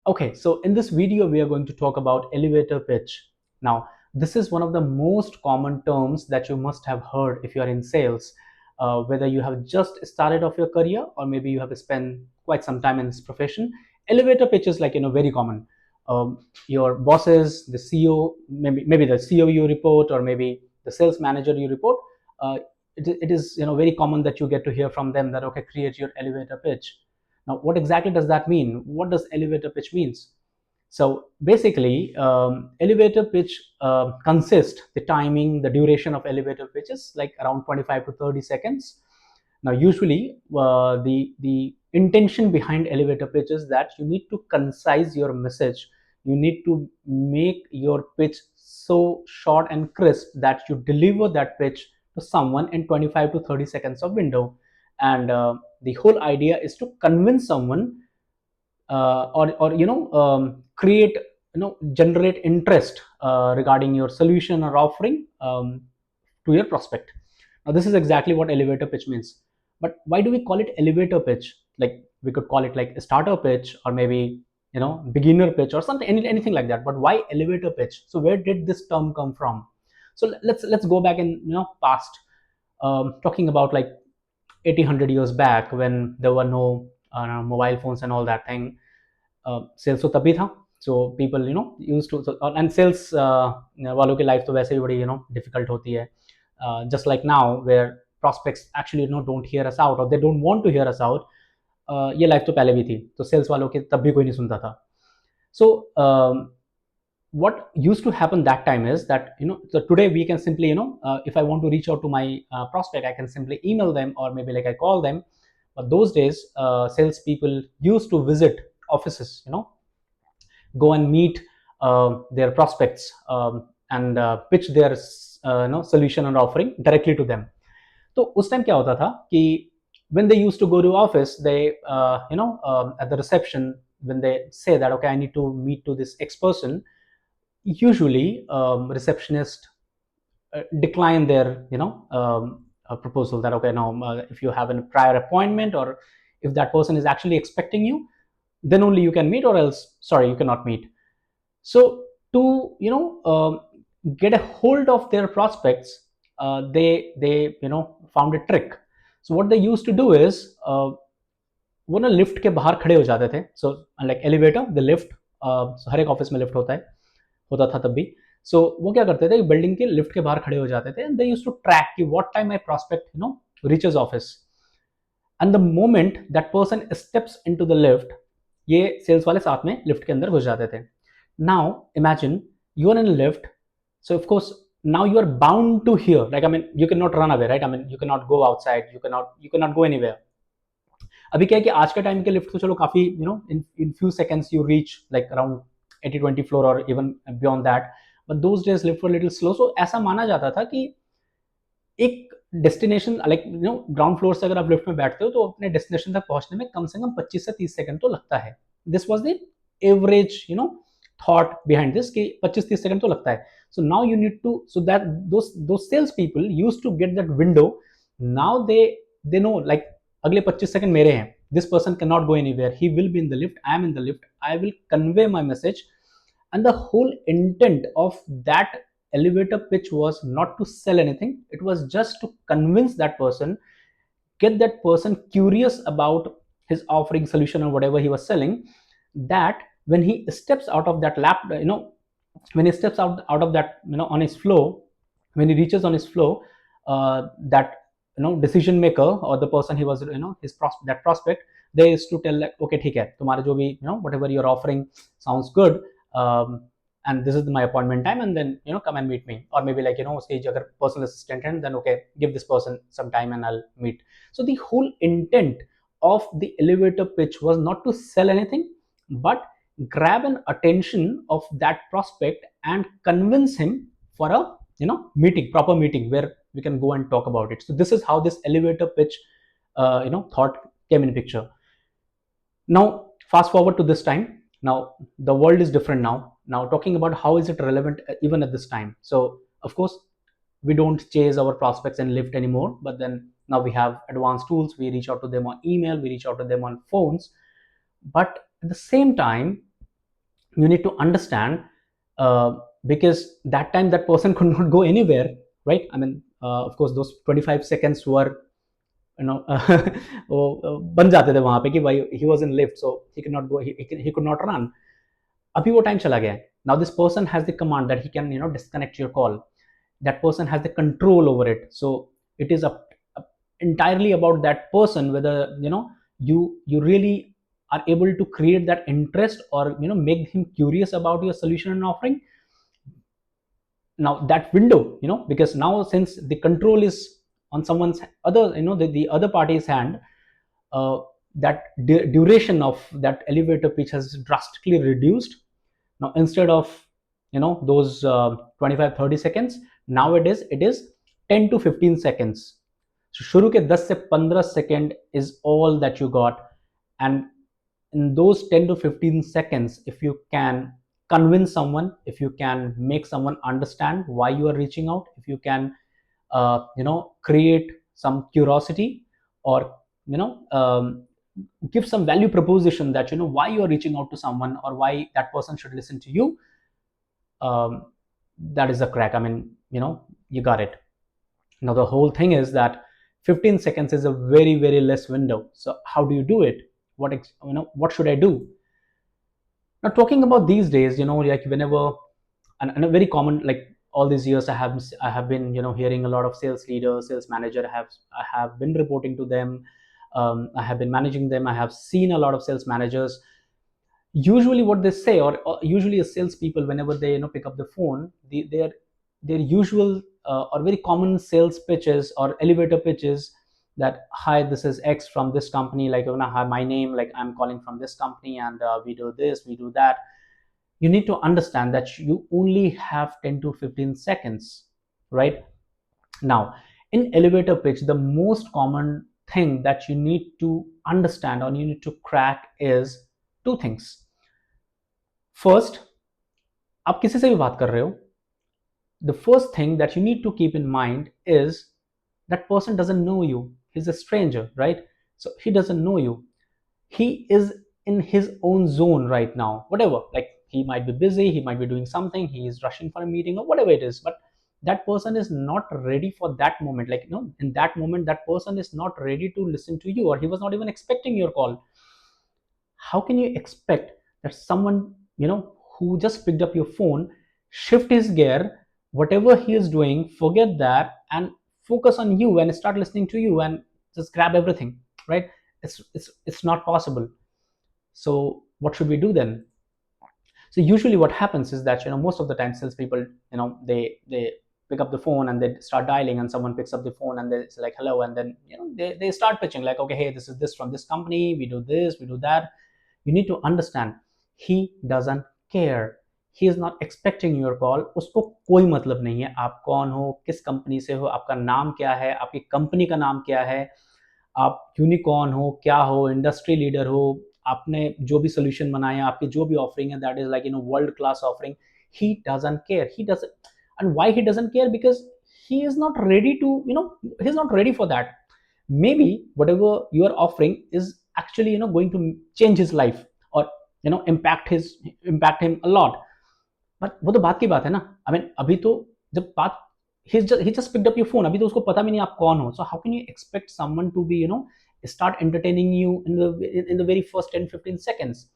Okay, so in this video, we are going to talk about elevator pitch. Now, this is one of the most common terms that you must have heard if you are in sales, whether you have just started off your career or maybe you have spent quite some time in this profession. Elevator pitch is like, very common. Your bosses, the CEO, maybe the CEO you report, or maybe the sales manager you report. Uh, it is very common that you get to hear from them that, okay, create your elevator pitch. Now, what exactly does that mean? What does elevator pitch means? So basically, elevator pitch consists the timing, the duration of elevator pitches like around 25 to 30 seconds. Now, usually, the intention behind elevator pitch is that you need to concise your message. You need to make your pitch so short and crisp that you deliver that pitch to someone in 25 to 30 seconds of window. And the whole idea is to convince someone, or create, generate interest regarding your solution or offering to your prospect. Now, this is exactly what elevator pitch means. But why do we call it elevator pitch? Like, we could call it like a starter pitch, or maybe beginner pitch or something, anything like that. But why elevator pitch? So where did this term come from? So let's go back in past, talking about like 80 100 years back, when there were no mobile phones and all that thing. Sales तो तभी था. So people used to, and sales वालों की life तो वैसे भी बड़ी difficult होती है, just like now, where prospects actually don't hear us out, or they don't want to hear us out. ये लाइफ तो पहले भी थी, तो सेल्स वालों की तब भी कोई नहीं सुनता था. So what used to happen that time is that, so today we can simply, if I want to reach out to my prospect, I can simply email them, or maybe like I call them. But those days, sales people used to visit offices, go and meet their prospects, and pitch their solution and offering directly to them. तो उस time क्या होता था कि when they used to go to office, they at the reception, when they say that, okay, I need to meet to this X person, usually receptionist decline their proposal, that, okay, now if you have a prior appointment, or if that person is actually expecting you, then only you can meet, or else, sorry, you cannot meet. So to get a hold of their prospects, they found a trick. So what they used to do is, वो ना lift के बाहर खड़े हो जाते थे. So like elevator, the lift, हर एक ऑफिस में लिफ्ट होता था तब भी. सो वो क्या करते थे, बिल्डिंग के लिफ्ट के बाहर खड़े हो जाते थे, and they used to track कि what time my prospect reaches office. And the moment that person steps into the lift, ये सेल्स वाले साथ में लिफ्ट के अंदर घुस जाते थे. Now imagine you are in lift, so of course now you are bound to hear, like, I mean, you cannot run away, right? I mean, you cannot go outside, you cannot go anywhere. अभी क्या है कि आज का time के lift तो चलो काफी, in few seconds you reach like around 80-20 floor, और even beyond that. But those days lift were little slow. So ऐसा माना जाता था कि एक डेस्टिनेशन, लाइक ग्राउंड फ्लोर से अगर आप लिफ्ट में बैठते हो, तो अपने डेस्टिनेशन तक पहुंचने में कम से कम 25 से 30 सेकंड तो लगता है. This was the average thought behind this, कि 25-30 सेकंड तो लगता है. So now you need to, so that those sales people used to get that window. Now they know, like, अगले 25 सेकंड मेरे हैं. This person cannot go anywhere. He will be in the lift. I am in the lift. I will convey my message. And the whole intent of that elevator pitch was not to sell anything. It was just to convince that person, get that person curious about his offering, solution, or whatever he was selling. That when he steps out of that lap, when he steps out of that, on his flow, when he reaches on his flow, that decision maker, or the person he was, that prospect, they used to tell, like, okay, ठीक है, तुम्हारे जो भी, whatever you're offering sounds good, and this is my appointment time, and then come and meet me. Or maybe, like, उसके अगर personal assistant है, then okay, give this person some time and I'll meet. So the whole intent of the elevator pitch was not to sell anything, but grab an attention of that prospect and convince him for a meeting, proper meeting, where we can go and talk about it. So this is how this elevator pitch thought came in picture. Now fast forward to this time. Now the world is different now talking about how is it relevant even at this time. So of course we don't chase our prospects and lift anymore, but then now we have advanced tools. We reach out to them on email, we reach out to them on phones. But at the same time, you need to understand, because that time that person could not go anywhere, right? I mean, of course those 25 seconds were, you know, वो बन जाते थे वहां पे कि भाई he was in lift, so he could not go, he could not run. अभी वो टाइम चला गया है. Now this person has the command that he can, you know, disconnect your call. That person has the control over it. So it is up entirely about that person whether, you know, you really are able to create that interest, or, you know, make him curious about your solution and offering. Now that window, you know, because now since the control is on someone's other, you know, the other party's hand, uh, that duration of that elevator pitch has drastically reduced. Now instead of, you know, those 25-30 seconds, nowadays it is 10 to 15 seconds. So शुरू के 10 से 15 second is all that you got. And in those 10 to 15 seconds, if you can convince someone, if you can make someone understand why you are reaching out, if you can, you know, create some curiosity, or, you know, give some value proposition that, you know, why you are reaching out to someone, or why that person should listen to you, um, that is a crack. I mean, you know, you got it. Now the whole thing is that 15 seconds is a very, very less window. So how do you do it? You know, what should I do? Now talking about these days, you know, like whenever, and a very common, like all these years I have been, you know, hearing a lot of sales leaders, sales manager, I have been reporting to them. I have been managing them. I have seen a lot of sales managers. Usually what they say, or usually a salespeople, whenever they, you know, pick up the phone, their usual, or very common sales pitches or elevator pitches, that hi, this is X from this company, like, you know, hi, my name, like, I'm calling from this company, and we do this, we do that. You need to understand that you only have 10 to 15 seconds, right? Now in elevator pitch, the most common thing that you need to understand, or you need to crack, is two things. First, आप किसी से भी बात कर रहे हो, the first thing that you need to keep in mind is that person doesn't know you. He's a stranger, right? So he doesn't know you. He is in his own zone right now, whatever, like he might be busy, he might be doing something, he is rushing for a meeting or whatever it is, but that person is not ready for that moment. Like, you know, in that moment that person is not ready to listen to you, or he was not even expecting your call. How can you expect that someone, you know, who just picked up your phone, shift his gear, whatever he is doing, forget that, and focus on you and start listening to you and just grab everything, right? It's not possible. So what should we do then? So usually what happens is that, you know, most of the time salespeople, you know, they pick up the phone and they start dialing, and someone picks up the phone and they say like hello, and then, you know, they start pitching like, okay, hey, this is this from this company, we do this, we do that. You need to understand, he doesn't care. He is not expecting your call. उसको कोई मतलब नहीं है आप कौन हो, किस company से हो, आपका नाम क्या है, आपकी कंपनी का नाम क्या है, आप यूनिकॉर्न हो, क्या हो, इंडस्ट्री लीडर हो, आपने जो भी सोल्यूशन बनाया, आपकी जो भी ऑफरिंग है, that is like, you know, world class offering. He doesn't care. He doesn't. And why he doesn't care? Because he is not ready to, you know, he's not ready for that. Maybe whatever you are offering is actually, you know, going to change his life, or, you know, impact him a lot. But वो तो बात की बात है ना. I mean, अभी तो जब बात, he just picked up your phone, अभी तो उसको पता भी नहीं आप कौन हो. So how can you expect someone to be, you know, start entertaining you in the very first 10-15 seconds?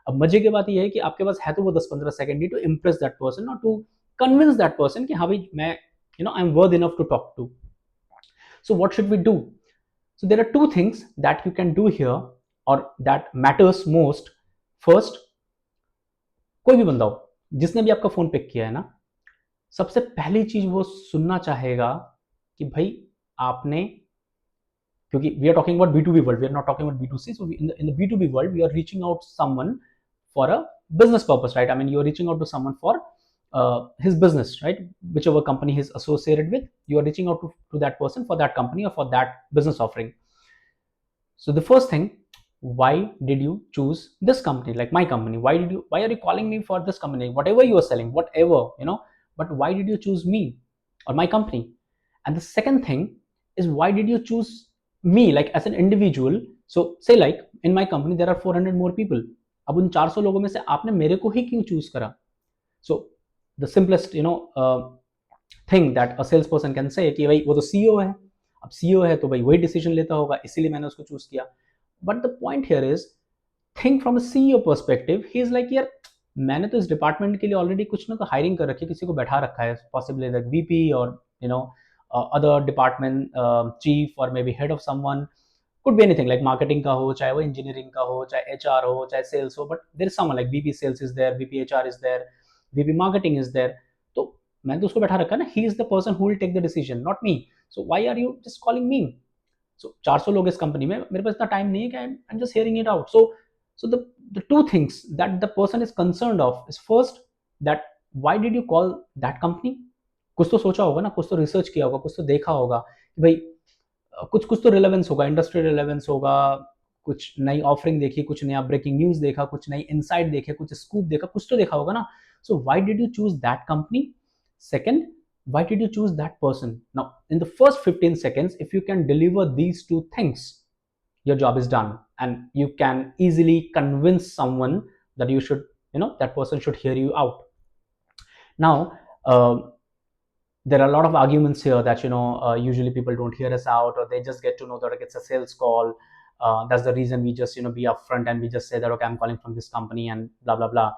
अब मजे की बात ये है कि आपके पास है तो वो 10-15 second to impress that person, or to convince that person कि हाँ भाई मैं, you know, I'm worth enough to talk to. So what should we do? So there are two things that you can do here, or that matters most. First, कोई भी बंदा हो जिसने भी आपका फोन पिक किया है ना, सबसे पहली चीज वो सुनना चाहेगा कि भाई आपने, क्योंकि we are talking about B2B world, we are not talking about B2C. So in the B2B world we are reaching out someone for a business purpose, right? I mean, you're reaching out to someone for his business, right? Whichever company he's associated with, you are reaching out to that person for that company or for that business offering. So the first thing, why did you choose this company, like my company? Why are you calling me for this company? Whatever you are selling, whatever, you know, but why did you choose me or my company? And the second thing is, why did you choose me, like as an individual? So say like in my company there are 400 more people. अब उन 400 लोगों में से आपने मेरे को ही क्यों choose करा? So the simplest thing that a sales person can say कि भाई वो तो सीईओ है, अब सीईओ है तो भाई वही डिसीजन लेता होगा, इसीलिए मैंने उसको चूज किया. But the point here is, think from a CEO perspective. He is like, यार मैंने तो इस डिपार्टमेंट के लिए ऑलरेडी कुछ ना कुछ हायरिंग कर रखी है, किसी को बैठा रखा है, पॉसिबली दैट वीपी और अदर डिपार्टमेंट चीफ और may be head of someone, could be anything like marketing का हो, चाहे वो engineering का हो, चाहे HR हो, चाहे sales हो, but there is someone like VP sales is there, VP HR is there, VP marketing is there. तो मैंने तो उसको बैठा रखा है ना, he is the person who will take the decision, not me. So why are you just calling me? So 400 लोग इस कंपनी में, मेरे पास इतना टाइम नहीं है कि I'm just hearing it out. So the two things that the person is concerned of is first that why did you call that company? कुछ तो सोचा होगा ना, कुछ तो रिसर्च किया होगा, कुछ तो देखा होगा कि भाई कुछ कुछ तो रिलेवेंस होगा, इंडस्ट्री रिलेवेंस होगा, कुछ नई ऑफरिंग देखी, कुछ नया ब्रेकिंग न्यूज देखा, कुछ नई इनसाइट देखे, कुछ स्कूप देखा, कुछ तो देखा होगा ना. So why did you choose that company? Second, why did you choose that person? Now in the first 15 seconds, if you can deliver these two things, your job is done, and you can easily convince someone that you should, that person should hear you out. Now there are a lot of arguments here that usually people don't hear us out, or they just get to know that it's a sales call. That's the reason we just be upfront and we just say that, okay, I'm calling from this company and blah blah blah.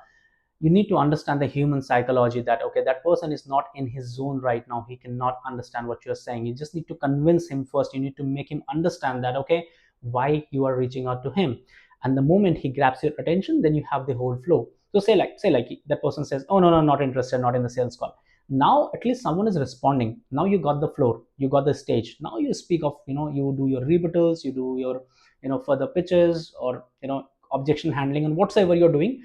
You need to understand the human psychology, that okay, that person is not in his zone right now, he cannot understand what you're saying. You just need to convince him first, you need to make him understand that, okay, why you are reaching out to him. And the moment he grabs your attention, then you have the whole flow. So say like that person says, oh no, not interested, not in the sales call. Now at least someone is responding. Now you got the floor, you got the stage. Now you speak of, you do your rebuttals, you do your further pitches, or objection handling, and whatsoever you're doing.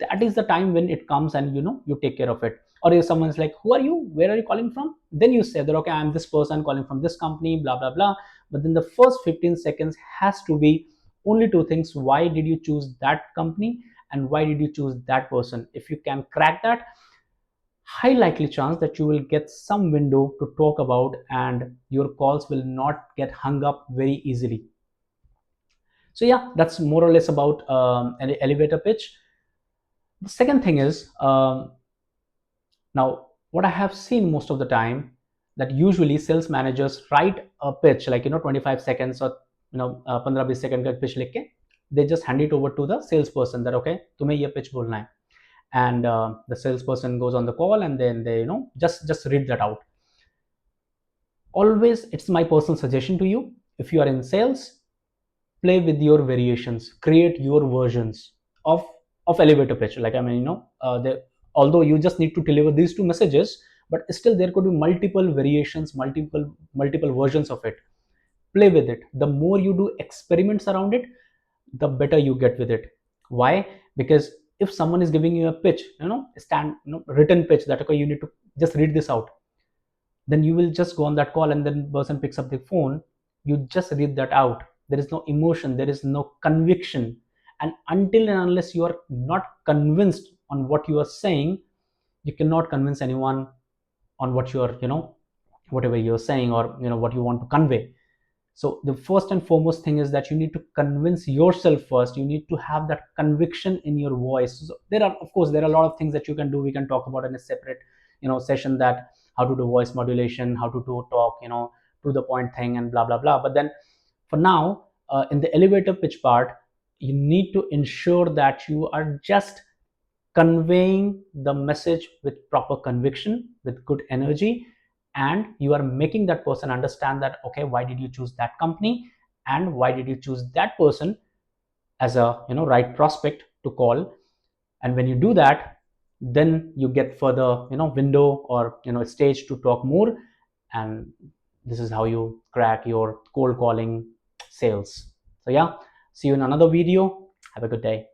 That is the time when it comes, and you take care of it. Or if someone's like, who are you, where are you calling from, then you say that, okay, I'm this person calling from this company, blah blah blah. But then the first 15 seconds has to be only two things: why did you choose that company, and why did you choose that person? If you can crack that, high likely chance that you will get some window to talk about, and your calls will not get hung up very easily. So yeah, that's more or less about an elevator pitch. The second thing is, now what I have seen most of the time, that usually sales managers write a pitch like 25 seconds or 15-20 second का pitch लिख के, they just hand it over to the salesperson that, okay, तुम्हें ये pitch बोलना है. And the salesperson goes on the call, and then they just read that out. Always, it's my personal suggestion to you, if you are in sales, play with your variations, create your versions of elevator pitch. Like, I mean, although you just need to deliver these two messages, but still there could be multiple variations, multiple versions of it. Play with it. The more you do experiments around it, the better you get with it. Why? Because if someone is giving you a pitch, written pitch, that, okay, you need to just read this out, then you will just go on that call, and then person picks up the phone, you just read that out. There is no emotion, there is no conviction. And until and unless you are not convinced on what you are saying, you cannot convince anyone on what you are, whatever you're saying, or what you want to convey. So the first and foremost thing is that you need to convince yourself first. You need to have that conviction in your voice. So there are, of course, there are a lot of things that you can do. We can talk about in a separate session, that how to do voice modulation, how to do talk, to the point thing, and blah blah blah. But then for now, in the elevator pitch part, you need to ensure that you are just conveying the message with proper conviction, with good energy, and you are making that person understand that, okay, why did you choose that company, and why did you choose that person as a right prospect to call. And when you do that, then you get further window, or stage to talk more. And this is how you crack your cold calling sales. So yeah, see you in another video. Have a good day.